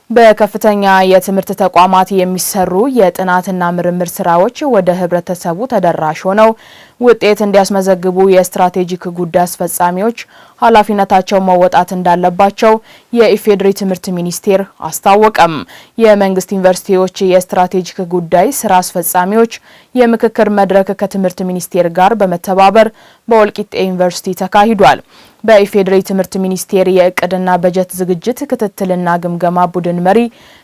በከፍተኛ የትምህርት ተቋማት የሚሰሩ የጥናትና ምርምር ስራዎች ወደ ህብረተሰቡ ተደራሽ ሆነው ውጤት እንዲያስመዘግቡ የስትራቴጂክ ጉዳይ አስፈጻሚዎች ኃላፊነታቸው መወጣት እንዳለባቸው የኢፌዴሪ ትምህርት ሚኒስቴር አስታወቀም። የመንግስት ዩኒቨርሲቲዎች የስትራቴጂክ ጉዳይ ስራ አስፈጻሚዎች የምክክር መድረክ ከትምህርት ሚኒስቴር ጋር በመተባበር በወልቂጤ ዩኒቨርሲቲ ተካሂዷል። በኢፌዴሪ ትምህርት ሚኒስቴር የእቅድና በጀት ዝግጅት ክትትልና ግምገማ ቡድን መሪ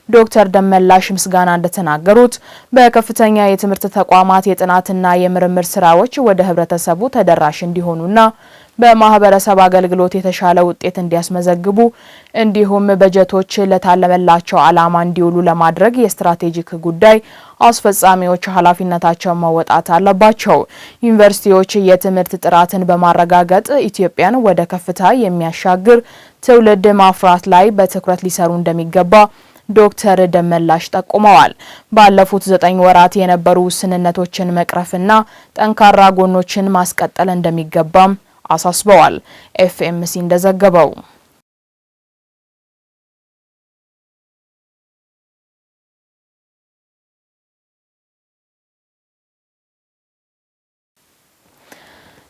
ዶክተር ደመላሽ ምስጋና እንደተናገሩት በከፍተኛ የትምህርት ተቋማት የጥናትና የምርምር ስራዎች ወደ ህብረተሰቡ ተደራሽ እንዲሆኑና በማህበረሰብ አገልግሎት የተሻለ ውጤት እንዲያስመዘግቡ እንዲሁም በጀቶች ለታለመላቸው ዓላማ እንዲውሉ ለማድረግ የስትራቴጂክ ጉዳይ አስፈጻሚዎች ኃላፊነታቸውን መወጣት አለባቸው። ዩኒቨርሲቲዎች የትምህርት ጥራትን በማረጋገጥ ኢትዮጵያን ወደ ከፍታ የሚያሻግር ትውልድ ማፍራት ላይ በትኩረት ሊሰሩ እንደሚገባ ዶክተር ደመላሽ ጠቁመዋል። ባለፉት 9 ወራት የነበሩ ውስንነቶችን መቅረፍና ጠንካራ ጎኖችን ማስቀጠል እንደሚገባም አሳስበዋል። ኤፍኤምሲ እንደዘገበው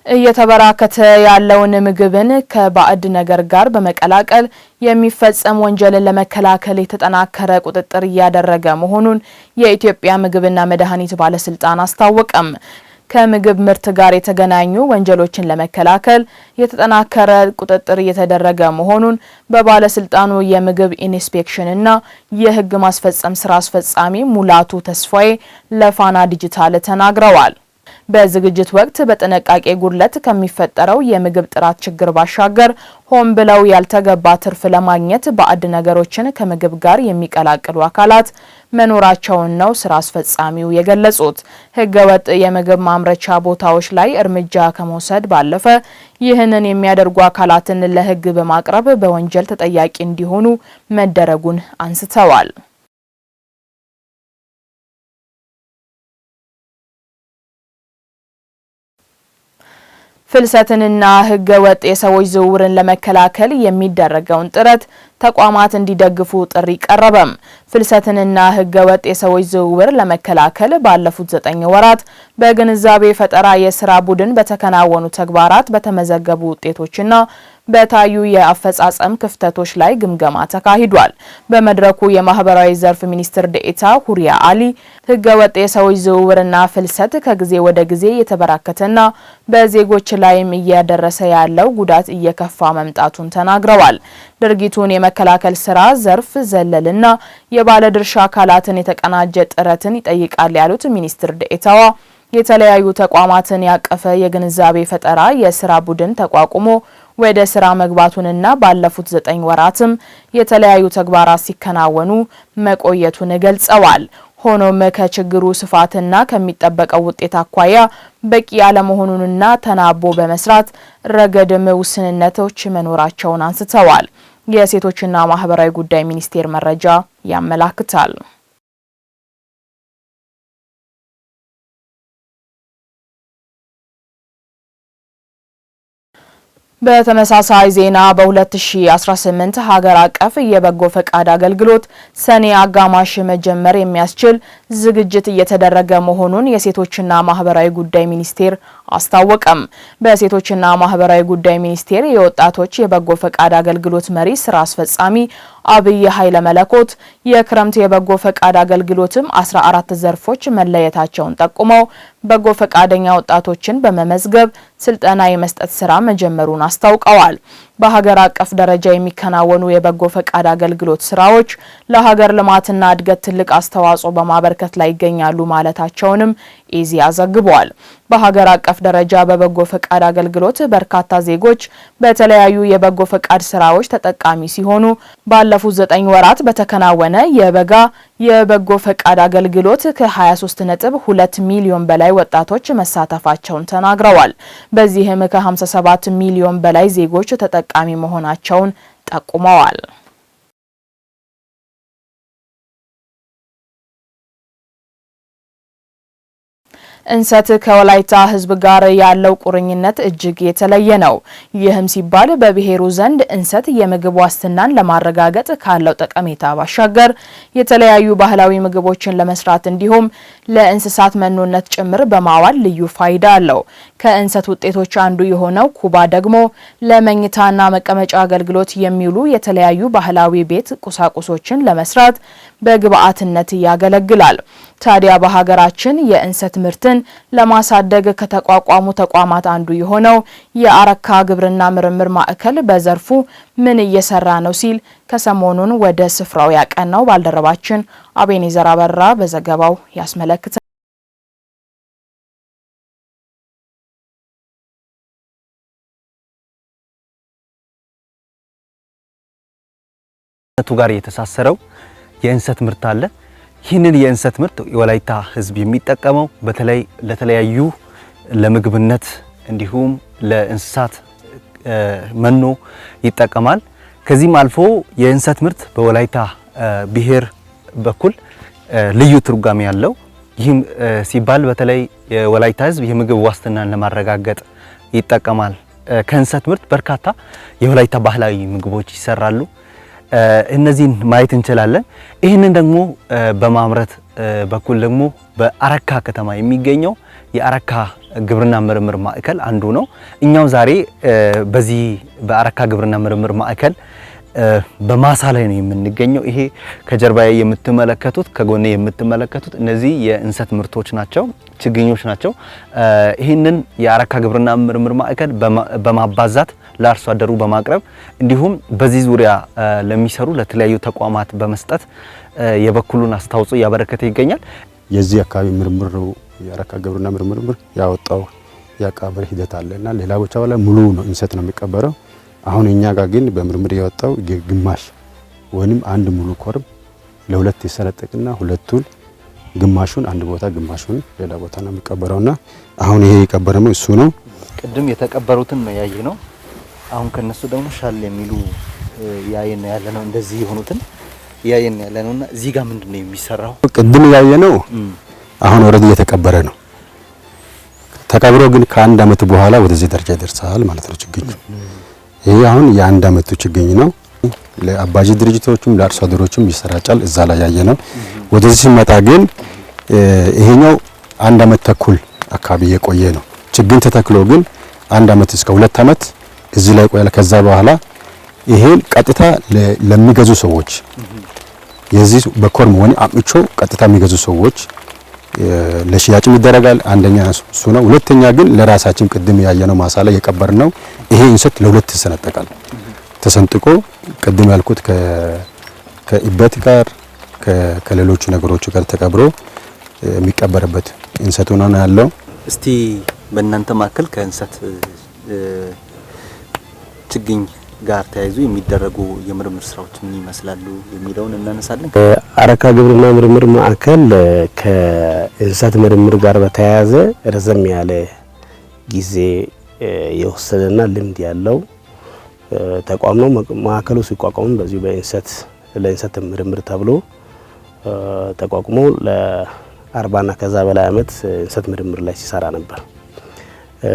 እየተበራከተ ያለውን ምግብን ከባዕድ ነገር ጋር በመቀላቀል የሚፈጸም ወንጀልን ለመከላከል የተጠናከረ ቁጥጥር እያደረገ መሆኑን የኢትዮጵያ ምግብና መድኃኒት ባለስልጣን አስታወቀም። ከምግብ ምርት ጋር የተገናኙ ወንጀሎችን ለመከላከል የተጠናከረ ቁጥጥር እየተደረገ መሆኑን በባለስልጣኑ የምግብ ኢንስፔክሽንና የሕግ ማስፈጸም ስራ አስፈጻሚ ሙላቱ ተስፋዬ ለፋና ዲጂታል ተናግረዋል። በዝግጅት ወቅት በጥንቃቄ ጉድለት ከሚፈጠረው የምግብ ጥራት ችግር ባሻገር ሆን ብለው ያልተገባ ትርፍ ለማግኘት ባዕድ ነገሮችን ከምግብ ጋር የሚቀላቅሉ አካላት መኖራቸውን ነው ስራ አስፈጻሚው የገለጹት። ህገወጥ የምግብ ማምረቻ ቦታዎች ላይ እርምጃ ከመውሰድ ባለፈ ይህንን የሚያደርጉ አካላትን ለህግ በማቅረብ በወንጀል ተጠያቂ እንዲሆኑ መደረጉን አንስተዋል። ፍልሰትንና ህገወጥ የሰዎች ዝውውርን ለመከላከል የሚደረገውን ጥረት ተቋማት እንዲደግፉ ጥሪ ቀረበም። ፍልሰትንና ህገወጥ የሰዎች ዝውውር ለመከላከል ባለፉት 9 ወራት በግንዛቤ ፈጠራ የስራ ቡድን በተከናወኑ ተግባራት በተመዘገቡ ውጤቶችና በታዩ የአፈጻጸም ክፍተቶች ላይ ግምገማ ተካሂዷል። በመድረኩ የማህበራዊ ዘርፍ ሚኒስትር ዴኤታ ሁሪያ አሊ ህገወጥ የሰዎች ዝውውርና ፍልሰት ከጊዜ ወደ ጊዜ የተበራከተና በዜጎች ላይም እያደረሰ ያለው ጉዳት እየከፋ መምጣቱን ተናግረዋል። ድርጊቱን የመከላከል ስራ ዘርፍ ዘለልና የባለድርሻ አካላትን የተቀናጀ ጥረትን ይጠይቃል ያሉት ሚኒስትር ዴኤታዋ የተለያዩ ተቋማትን ያቀፈ የግንዛቤ ፈጠራ የስራ ቡድን ተቋቁሞ ወደ ስራ መግባቱንና ባለፉት 9 ወራትም የተለያዩ ተግባራት ሲከናወኑ መቆየቱን ገልጸዋል። ሆኖም ከችግሩ ስፋትና ከሚጠበቀው ውጤት አኳያ በቂ ያለመሆኑንና ተናቦ በመስራት ረገድም ውስንነቶች መኖራቸውን አንስተዋል። የሴቶችና ማህበራዊ ጉዳይ ሚኒስቴር መረጃ ያመላክታል። በተመሳሳይ ዜና በ2018 ሀገር አቀፍ የበጎ ፈቃድ አገልግሎት ሰኔ አጋማሽ መጀመር የሚያስችል ዝግጅት እየተደረገ መሆኑን የሴቶችና ማህበራዊ ጉዳይ ሚኒስቴር አስታወቀም። በሴቶችና ማህበራዊ ጉዳይ ሚኒስቴር የወጣቶች የበጎ ፈቃድ አገልግሎት መሪ ስራ አስፈጻሚ አብይ ኃይለ መለኮት የክረምት የበጎ ፈቃድ አገልግሎትም 14 ዘርፎች መለየታቸውን ጠቁመው በጎ ፈቃደኛ ወጣቶችን በመመዝገብ ስልጠና የመስጠት ስራ መጀመሩን አስታውቀዋል። በሀገር አቀፍ ደረጃ የሚከናወኑ የበጎ ፈቃድ አገልግሎት ስራዎች ለሀገር ልማትና እድገት ትልቅ አስተዋጽኦ በማበርከት ላይ ይገኛሉ ማለታቸውንም ኢዜአ ዘግቧል። በሀገር አቀፍ ደረጃ በበጎ ፈቃድ አገልግሎት በርካታ ዜጎች በተለያዩ የበጎ ፈቃድ ስራዎች ተጠቃሚ ሲሆኑ ባለፉት 9 ወራት በተከናወነ የበጋ የበጎ ፈቃድ አገልግሎት ከ23.2 ሚሊዮን በላይ ወጣቶች መሳተፋቸውን ተናግረዋል። በዚህም ከ57 ሚሊዮን በላይ ዜጎች ተጠቃሚ መሆናቸውን ጠቁመዋል። እንሰት ከወላይታ ሕዝብ ጋር ያለው ቁርኝነት እጅግ የተለየ ነው። ይህም ሲባል በብሔሩ ዘንድ እንሰት የምግብ ዋስትናን ለማረጋገጥ ካለው ጠቀሜታ ባሻገር የተለያዩ ባህላዊ ምግቦችን ለመስራት እንዲሁም ለእንስሳት መኖነት ጭምር በማዋል ልዩ ፋይዳ አለው። ከእንሰት ውጤቶች አንዱ የሆነው ኩባ ደግሞ ለመኝታና መቀመጫ አገልግሎት የሚውሉ የተለያዩ ባህላዊ ቤት ቁሳቁሶችን ለመስራት በግብአትነት ያገለግላል። ታዲያ በሀገራችን የእንሰት ምርትን ለማሳደግ ከተቋቋሙ ተቋማት አንዱ የሆነው የአረካ ግብርና ምርምር ማዕከል በዘርፉ ምን እየሰራ ነው ሲል ከሰሞኑን ወደ ስፍራው ያቀናው ባልደረባችን አቤኔዘር አበራ በዘገባው ያስመለክታል። ጋር የተሳሰረው የእንሰት ምርት አለ። ይህንን የእንሰት ምርት የወላይታ ሕዝብ የሚጠቀመው በተለይ ለተለያዩ ለምግብነት እንዲሁም ለእንስሳት መኖ ይጠቀማል። ከዚህም አልፎ የእንሰት ምርት በወላይታ ብሔር በኩል ልዩ ትርጓሜ ያለው ይህም ሲባል በተለይ የወላይታ ሕዝብ የምግብ ዋስትናን ለማረጋገጥ ይጠቀማል። ከእንሰት ምርት በርካታ የወላይታ ባህላዊ ምግቦች ይሰራሉ። እነዚህን ማየት እንችላለን። ይህንን ደግሞ በማምረት በኩል ደግሞ በአረካ ከተማ የሚገኘው የአረካ ግብርና ምርምር ማዕከል አንዱ ነው። እኛው ዛሬ በዚህ በአረካ ግብርና ምርምር ማዕከል በማሳ ላይ ነው የምንገኘው። ይሄ ከጀርባዬ የምትመለከቱት ከጎኔ የምትመለከቱት እነዚህ የእንሰት ምርቶች ናቸው፣ ችግኞች ናቸው። ይህንን የአረካ ግብርና ምርምር ማዕከል በማባዛት ለአርሶ አደሩ በማቅረብ እንዲሁም በዚህ ዙሪያ ለሚሰሩ ለተለያዩ ተቋማት በመስጠት የበኩሉን አስተዋጽኦ ያበረከተ ይገኛል። የዚህ አካባቢ ምርምር የአረካ ግብርና ምርምር ያወጣው ያቀባበል ሂደት አለና ሌላ ቦታ ላይ ሙሉ ነው እንሰት ነው የሚቀበረው። አሁን እኛ ጋር ግን በምርምር ያወጣው ግማሽ ወይንም አንድ ሙሉ ኮርም ለሁለት ይሰነጠቅና ሁለቱን ግማሹን አንድ ቦታ ግማሹን ሌላ ቦታ ነው የሚቀበረውና አሁን ይሄ የቀበረው እሱ ነው። ቅድም የተቀበሩትን ነው ያየነው። አሁን ከነሱ ደግሞ ሻል የሚሉ ያየን ያለነው እንደዚህ የሆኑትን ያየን ያለነውና እዚህ ጋር ምንድነው የሚሰራው? ቅድም ያየነው አሁን ወረድ እየተቀበረ ነው። ተቀብሮ ግን ከአንድ አመት በኋላ ወደዚህ ደረጃ ይደርሳል ማለት ነው ችግኝ። ይሄ አሁን የአንድ አመቱ ችግኝ ነው። ለአባጂ ድርጅቶችም ለአርሶ አደሮችም ይሰራጫል። እዛ ላይ ያየነው ወደዚህ ሲመጣ ግን ይሄኛው አንድ አመት ተኩል አካባቢ የቆየ ነው። ችግኝ ተተክሎ ግን አንድ አመት እስከ 2 አመት እዚህ ላይ ቆያል። ከዛ በኋላ ይሄን ቀጥታ ለሚገዙ ሰዎች የዚህ በኮርም ወኒ አምቾ ቀጥታ የሚገዙ ሰዎች ለሽያጭም ይደረጋል። አንደኛ እሱ ነው። ሁለተኛ ግን ለራሳችን ቅድም ያየነው ማሳ ላይ የቀበርነው ይሄ እንሰት ለሁለት ይሰነጠቃል። ተሰንጥቆ ቅድም ያልኩት ከኢበት ጋር ከሌሎች ነገሮች ጋር ተቀብሮ የሚቀበርበት እንሰት ሆኖ ነው ያለው። እስቲ በእናንተ ማከል ከእንሰት ችግኝ ጋር ተያይዞ የሚደረጉ የምርምር ስራዎች ምን ይመስላሉ የሚለውን እናነሳለን። አረካ ግብርና ምርምር ማዕከል ከእንሰት ምርምር ጋር በተያያዘ ረዘም ያለ ጊዜ የወሰደና ልምድ ያለው ተቋም ነው። ማዕከሉ ሲቋቋም በዚሁ ለእንሰት ምርምር ተብሎ ተቋቁሞ ለ40ና ከዛ በላይ አመት እንሰት ምርምር ላይ ሲሰራ ነበር።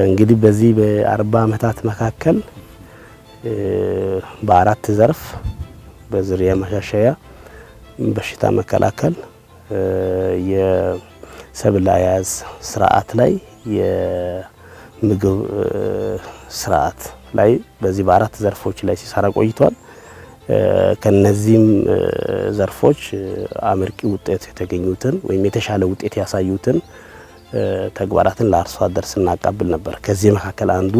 እንግዲህ በዚህ በ40 አመታት መካከል በአራት ዘርፍ በዝርያ ማሻሻያ፣ በሽታ መከላከል፣ የሰብል አያያዝ ስርዓት ላይ፣ የምግብ ስርዓት ላይ በዚህ በአራት ዘርፎች ላይ ሲሰራ ቆይቷል። ከነዚህም ዘርፎች አመርቂ ውጤት የተገኙትን ወይም የተሻለ ውጤት ያሳዩትን ተግባራትን ለአርሶ አደር ስናቃብል ነበር። ከዚህ መካከል አንዱ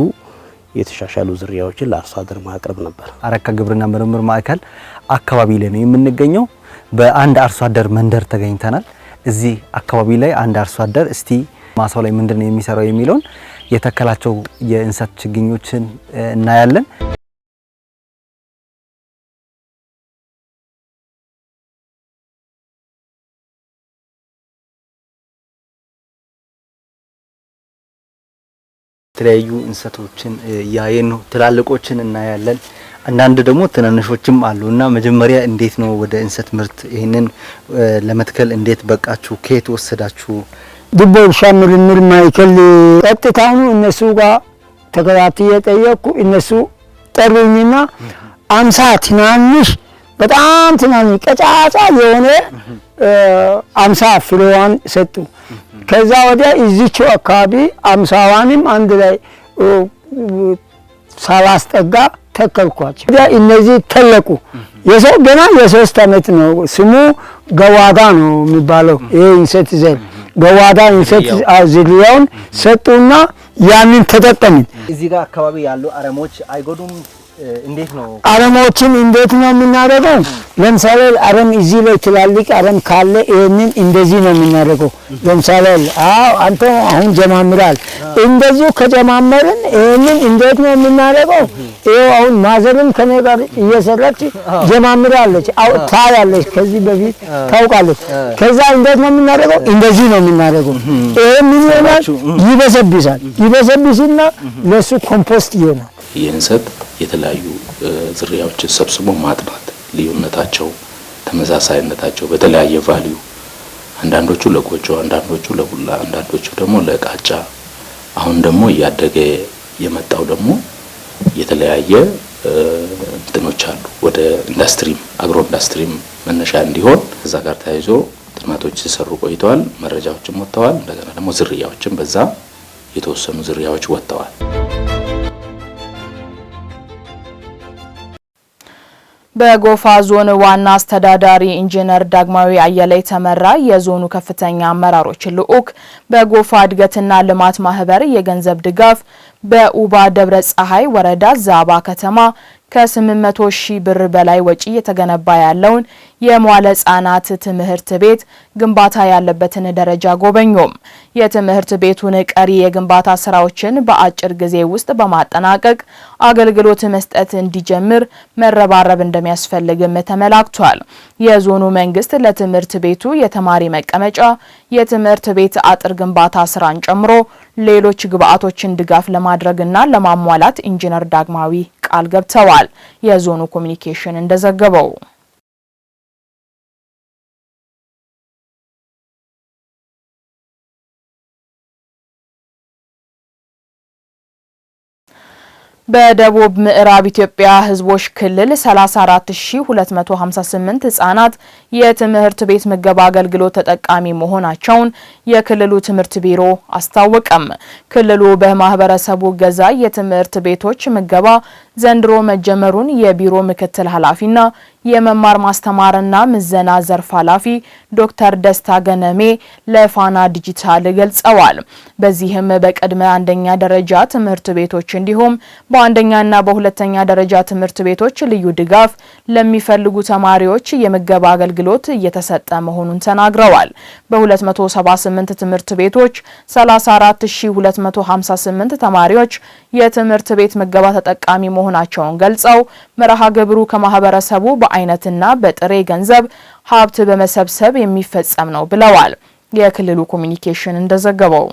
የተሻሻሉ ዝርያዎችን ለአርሶ አደር ማቅረብ ነበር። አረካ ግብርና ምርምር ማዕከል አካባቢ ላይ ነው የምንገኘው። በአንድ አርሶ አደር መንደር ተገኝተናል። እዚህ አካባቢ ላይ አንድ አርሶ አደር እስቲ ማሳው ላይ ምንድነው የሚሰራው የሚለውን የተከላቸው የእንሰት ችግኞችን እናያለን። የተለያዩ እንሰቶችን ያየን ነው። ትላልቆችን እናያለን፣ አንዳንድ ደግሞ ትናንሾችም አሉና መጀመሪያ እንዴት ነው ወደ እንሰት ምርት ይሄንን ለመትከል እንዴት በቃችሁ? ከየት ወሰዳችሁ? ዱቦ እርሻ ምርምር ማዕከል ቀጥታውኑ እነሱ ጋር ተከታትዬ ጠየቅኩ። እነሱ ጠሩኝና 50 ትናንሽ በጣም ትናንሽ ቀጫጫ የሆነ 50 ፍሬዋን ሰጡ። ከዛ ወዲያ እዚቹ አካባቢ 50ዋንም አንድ ላይ ሳላስጠጋ ተከልኳቸው። ወዲያ እነዚህ ተለቁ። የሰው ገና የ3 ዓመት ነው። ስሙ ገዋዳ ነው የሚባለው። ይሄ እንሰት ዘር ገዋዳ እንሰት ዝርያውን ሰጡና ያንን ተጠቀምን። እዚህ ጋር አካባቢ ያሉ አረሞች አይጎዱም? እንዴት ነው አረሞችን እንዴት ነው የምናደርገው? ለምሳሌ አረም እዚህ ላይ ትላልቅ አረም ካለ ይሄንን እንደዚህ ነው የምናደርገው። ለምሳሌ አንተ አሁን ጀማምራል። እንደዚህ ከጀማመርን ይሄንን እንዴት ነው የምናደርገው? ይሄው አሁን ማዘርም ከኔ ጋር እየሰራች ጀማምራለች። ታያለች፣ ከዚህ በፊት ታውቃለች። ከዛ እንዴት ነው የምናደርገው? እንደዚህ ነው የምናደርገው። ይሄ ምን ይሆናል? ይበሰብስና ለሱ ኮምፖስት ይሆናል። የእንሰት የተለያዩ ዝርያዎችን ሰብስቦ ማጥናት፣ ልዩነታቸው፣ ተመሳሳይነታቸው በተለያየ ቫልዩ፣ አንዳንዶቹ ለጎጆ፣ አንዳንዶቹ ለቡላ፣ አንዳንዶቹ ደግሞ ለቃጫ፣ አሁን ደግሞ እያደገ የመጣው ደግሞ የተለያየ እንትኖች አሉ። ወደ ኢንዱስትሪም አግሮ ኢንዱስትሪም መነሻ እንዲሆን ከዛ ጋር ተያይዞ ጥናቶች ሲሰሩ ቆይተዋል። መረጃዎችም ወጥተዋል። እንደገና ደግሞ ዝርያዎችም በዛ የተወሰኑ ዝርያዎች ወጥተዋል። በጎፋ ዞን ዋና አስተዳዳሪ ኢንጂነር ዳግማዊ አየለ የተመራ የዞኑ ከፍተኛ አመራሮች ልዑክ በጎፋ እድገትና ልማት ማህበር የገንዘብ ድጋፍ በኡባ ደብረ ፀሐይ ወረዳ ዛባ ከተማ ከ800 ሺህ ብር በላይ ወጪ የተገነባ ያለውን የመዋለ ሕጻናት ትምህርት ቤት ግንባታ ያለበትን ደረጃ ጎበኙም። የትምህርት ቤቱን ቀሪ የግንባታ ስራዎችን በአጭር ጊዜ ውስጥ በማጠናቀቅ አገልግሎት መስጠት እንዲጀምር መረባረብ እንደሚያስፈልግም ተመላክቷል። የዞኑ መንግስት ለትምህርት ቤቱ የተማሪ መቀመጫ፣ የትምህርት ቤት አጥር ግንባታ ስራን ጨምሮ ሌሎች ግብአቶችን ድጋፍ ለማድረግና ለማሟላት ኢንጂነር ዳግማዊ ቃል ገብተዋል። የዞኑ ኮሚኒኬሽን እንደዘገበው በደቡብ ምዕራብ ኢትዮጵያ ህዝቦች ክልል 34258 ህጻናት የትምህርት ቤት ምገባ አገልግሎት ተጠቃሚ መሆናቸውን የክልሉ ትምህርት ቢሮ አስታወቀም። ክልሉ በማህበረሰቡ ገዛ የትምህርት ቤቶች ምገባ ዘንድሮ መጀመሩን የቢሮ ምክትል ኃላፊና የመማር ማስተማርና ምዘና ዘርፍ ኃላፊ ዶክተር ደስታ ገነሜ ለፋና ዲጂታል ገልጸዋል። በዚህም በቅድመ አንደኛ ደረጃ ትምህርት ቤቶች እንዲሁም በአንደኛና በሁለተኛ ደረጃ ትምህርት ቤቶች ልዩ ድጋፍ ለሚፈልጉ ተማሪዎች የምገባ አገልግሎት እየተሰጠ መሆኑን ተናግረዋል። በ278 ትምህርት ቤቶች 34258 ተማሪዎች የትምህርት ቤት ምገባ ተጠቃሚ መሆናቸውን ገልጸው መርሃ ግብሩ ከማህበረሰቡ በአይነትና በጥሬ ገንዘብ ሀብት በመሰብሰብ የሚፈጸም ነው ብለዋል። የክልሉ ኮሚኒኬሽን እንደዘገበው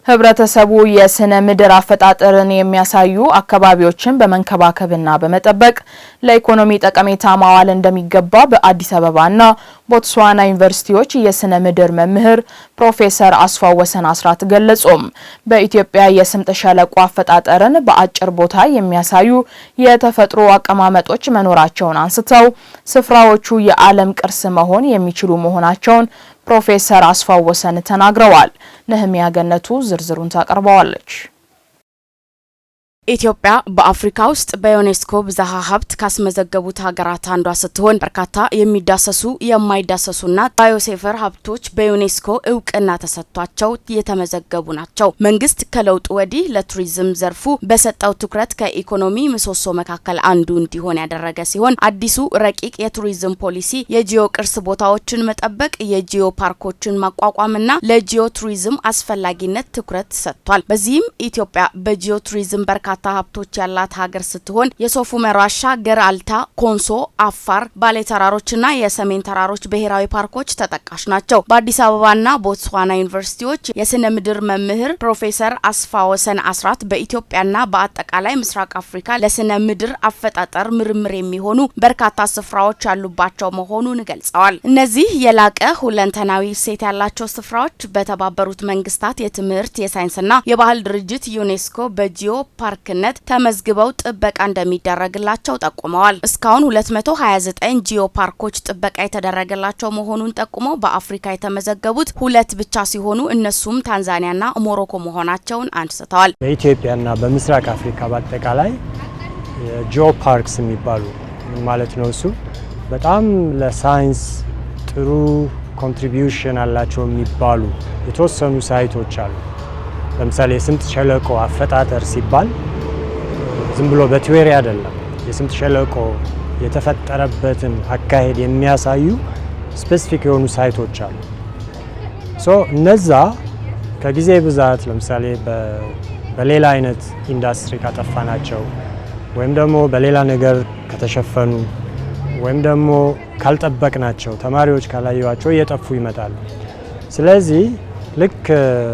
ህብረተሰቡ የስነ ምድር አፈጣጠርን የሚያሳዩ አካባቢዎችን በመንከባከብና በመጠበቅ ለኢኮኖሚ ጠቀሜታ ማዋል እንደሚገባ በአዲስ አበባና ቦትስዋና ዩኒቨርሲቲዎች የስነ ምድር መምህር ፕሮፌሰር አስፋው ወሰን አስራት ገለጹም። በኢትዮጵያ የስምጥ ሸለቆ አፈጣጠርን በአጭር ቦታ የሚያሳዩ የተፈጥሮ አቀማመጦች መኖራቸውን አንስተው ስፍራዎቹ የዓለም ቅርስ መሆን የሚችሉ መሆናቸውን ፕሮፌሰር አስፋው ወሰን ተናግረዋል። ነህሚያ ገነቱ ዝርዝሩን ታቀርበዋለች። ኢትዮጵያ በአፍሪካ ውስጥ በዩኔስኮ ብዝሃ ሀብት ካስመዘገቡት ሀገራት አንዷ ስትሆን በርካታ የሚዳሰሱ የማይዳሰሱና ባዮስፌር ሀብቶች በዩኔስኮ እውቅና ተሰጥቷቸው የተመዘገቡ ናቸው። መንግስት ከለውጥ ወዲህ ለቱሪዝም ዘርፉ በሰጠው ትኩረት ከኢኮኖሚ ምሰሶ መካከል አንዱ እንዲሆን ያደረገ ሲሆን አዲሱ ረቂቅ የቱሪዝም ፖሊሲ የጂኦ ቅርስ ቦታዎችን መጠበቅ፣ የጂኦ ፓርኮችን ማቋቋምና ለጂኦ ቱሪዝም አስፈላጊነት ትኩረት ሰጥቷል። በዚህም ኢትዮጵያ በጂኦ ቱሪዝም በርካታ በርካታ ሀብቶች ያላት ሀገር ስትሆን የሶፍ ዑመር ዋሻ፣ ገራልታ፣ ኮንሶ፣ አፋር፣ ባሌ ተራሮችና የሰሜን ተራሮች ብሔራዊ ፓርኮች ተጠቃሽ ናቸው። በአዲስ አበባና ቦትስዋና ዩኒቨርሲቲዎች የስነ ምድር መምህር ፕሮፌሰር አስፋወሰን አስራት በኢትዮጵያና በአጠቃላይ ምስራቅ አፍሪካ ለስነ ምድር አፈጣጠር ምርምር የሚሆኑ በርካታ ስፍራዎች ያሉባቸው መሆኑን ገልጸዋል። እነዚህ የላቀ ሁለንተናዊ እሴት ያላቸው ስፍራዎች በተባበሩት መንግስታት የትምህርት የሳይንስና የባህል ድርጅት ዩኔስኮ በጂኦ ፓርክነት ተመዝግበው ጥበቃ እንደሚደረግላቸው ጠቁመዋል። እስካሁን 229 ጂኦ ፓርኮች ጥበቃ የተደረገላቸው መሆኑን ጠቁመው በአፍሪካ የተመዘገቡት 2 ብቻ ሲሆኑ እነሱም ታንዛኒያና ሞሮኮ መሆናቸውን አንስተዋል። በኢትዮጵያና በምስራቅ አፍሪካ በአጠቃላይ ጂኦ ፓርክስ የሚባሉ ማለት ነው እሱ በጣም ለሳይንስ ጥሩ ኮንትሪቢዩሽን አላቸው የሚባሉ የተወሰኑ ሳይቶች አሉ። ለምሳሌ የስምጥ ሸለቆ አፈጣጠር ሲባል ዝም ብሎ በቲዎሪ አይደለም። የስምጥ ሸለቆ የተፈጠረበትን አካሄድ የሚያሳዩ ስፔሲፊክ የሆኑ ሳይቶች አሉ። እነዛ ከጊዜ ብዛት ለምሳሌ በሌላ አይነት ኢንዱስትሪ ካጠፋናቸው ወይም ደግሞ በሌላ ነገር ከተሸፈኑ ወይም ደግሞ ካልጠበቅናቸው ተማሪዎች ካላዩዋቸው እየጠፉ ይመጣሉ። ስለዚህ ልክ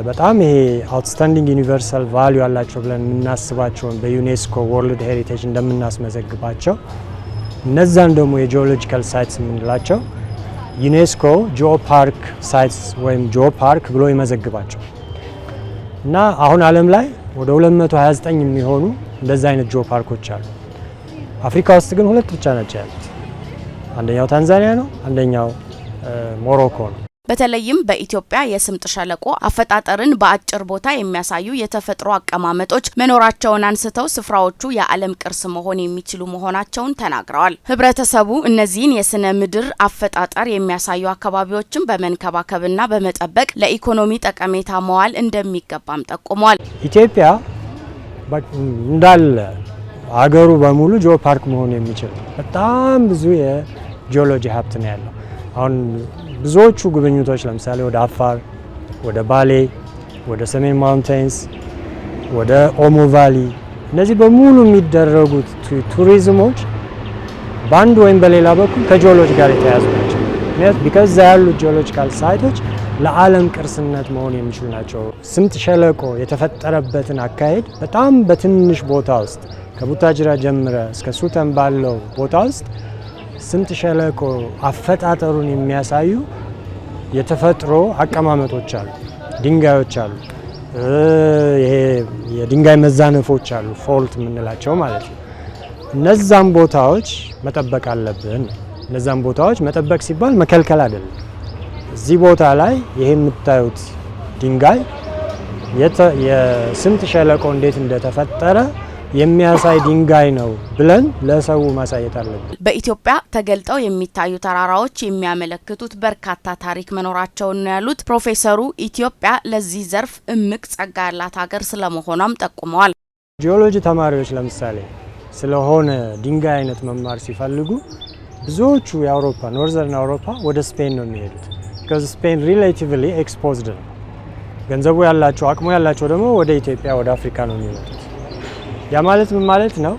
በጣም ይሄ አውትስታንዲንግ ዩኒቨርሳል ቫልዩ አላቸው ብለን የምናስባቸውን በዩኔስኮ ወርልድ ሄሪቴጅ እንደምናስመዘግባቸው እነዛን ደግሞ የጂኦሎጂካል ሳይትስ የምንላቸው ዩኔስኮ ጂኦ ፓርክ ሳይትስ ወይም ጂኦ ፓርክ ብሎ ይመዘግባቸው እና አሁን ዓለም ላይ ወደ 229 የሚሆኑ እንደዛ አይነት ጂኦ ፓርኮች አሉ። አፍሪካ ውስጥ ግን 2 ብቻ ናቸው ያሉት። አንደኛው ታንዛኒያ ነው፣ አንደኛው ሞሮኮ ነው። በተለይም በኢትዮጵያ የስምጥ ሸለቆ አፈጣጠርን በአጭር ቦታ የሚያሳዩ የተፈጥሮ አቀማመጦች መኖራቸውን አንስተው ስፍራዎቹ የዓለም ቅርስ መሆን የሚችሉ መሆናቸውን ተናግረዋል። ህብረተሰቡ እነዚህን የስነ ምድር አፈጣጠር የሚያሳዩ አካባቢዎችን በመንከባከብና በመጠበቅ ለኢኮኖሚ ጠቀሜታ መዋል እንደሚገባም ጠቁመዋል። ኢትዮጵያ እንዳለ አገሩ በሙሉ ጂኦ ፓርክ መሆን የሚችል በጣም ብዙ የጂኦሎጂ ሀብት ነው ያለው። አሁን ብዙዎቹ ጉብኝቶች ለምሳሌ ወደ አፋር፣ ወደ ባሌ፣ ወደ ሰሜን ማውንቴንስ፣ ወደ ኦሞ ቫሊ እነዚህ በሙሉ የሚደረጉት ቱሪዝሞች በአንድ ወይም በሌላ በኩል ከጂኦሎጂ ጋር የተያያዙ ናቸው። ቢካዝ እዛ ያሉት ጂኦሎጂካል ሳይቶች ለዓለም ቅርስነት መሆን የሚችሉ ናቸው። ስምጥ ሸለቆ የተፈጠረበትን አካሄድ በጣም በትንሽ ቦታ ውስጥ ከቡታጅራ ጀምረ እስከ ሱተን ባለው ቦታ ውስጥ ስምጥ ሸለቆ አፈጣጠሩን የሚያሳዩ የተፈጥሮ አቀማመጦች አሉ፣ ድንጋዮች አሉ፣ ይሄ የድንጋይ መዛነፎች አሉ፣ ፎልት የምንላቸው ማለት ነው። እነዛም ቦታዎች መጠበቅ አለብን። እነዛም ቦታዎች መጠበቅ ሲባል መከልከል አይደለም። እዚህ ቦታ ላይ ይሄ የምታዩት ድንጋይ የስምጥ ሸለቆ እንዴት እንደተፈጠረ የሚያሳይ ድንጋይ ነው ብለን ለሰው ማሳየት አለብን። በኢትዮጵያ ተገልጠው የሚታዩ ተራራዎች የሚያመለክቱት በርካታ ታሪክ መኖራቸውን ነው ያሉት ፕሮፌሰሩ። ኢትዮጵያ ለዚህ ዘርፍ እምቅ ጸጋ ያላት ሀገር ስለመሆኗም ጠቁመዋል። ጂኦሎጂ ተማሪዎች ለምሳሌ ስለሆነ ድንጋይ አይነት መማር ሲፈልጉ ብዙዎቹ የአውሮፓ ኖርዘርን አውሮፓ ወደ ስፔን ነው የሚሄዱት። because ስፔን ሪሌቲቭሊ ኤክስፖዝድ ነው። ገንዘቡ ያላቸው አቅሙ ያላቸው ደግሞ ወደ ኢትዮጵያ ወደ አፍሪካ ነው የሚመጡት። ያ ማለት ምን ማለት ነው?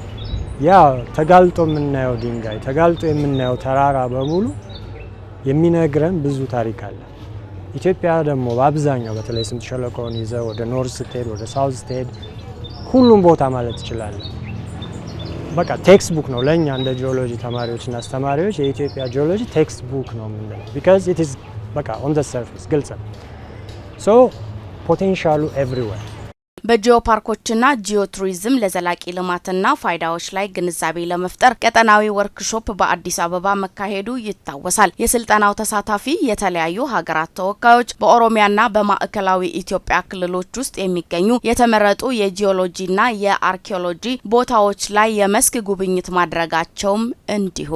ያ ተጋልጦ የምናየው ድንጋይ ተጋልጦ የምናየው ተራራ በሙሉ የሚነግረን ብዙ ታሪክ አለ። ኢትዮጵያ ደግሞ በአብዛኛው በተለይ ስምጥ ሸለቆውን ይዘ ወደ ኖርዝ ስትሄድ ወደ ሳውዝ ስትሄድ ሁሉም ቦታ ማለት ይችላል። በቃ ቴክስት ቡክ ነው ለኛ እንደ ጂኦሎጂ ተማሪዎችና አስተማሪዎች የኢትዮጵያ ጂኦሎጂ ቴክስት ቡክ ነው የምንለው because it is በቃ on the surface ግልጽ ነው። so ፖቴንሻሉ ኤቭሪዌር። በጂኦ ፓርኮችና ጂኦ ቱሪዝም ለዘላቂ ልማትና ፋይዳዎች ላይ ግንዛቤ ለመፍጠር ቀጠናዊ ወርክሾፕ በአዲስ አበባ መካሄዱ ይታወሳል። የስልጠናው ተሳታፊ የተለያዩ ሀገራት ተወካዮች በኦሮሚያና በማዕከላዊ ኢትዮጵያ ክልሎች ውስጥ የሚገኙ የተመረጡ የጂኦሎጂና የአርኪኦሎጂ ቦታዎች ላይ የመስክ ጉብኝት ማድረጋቸውም እንዲሁ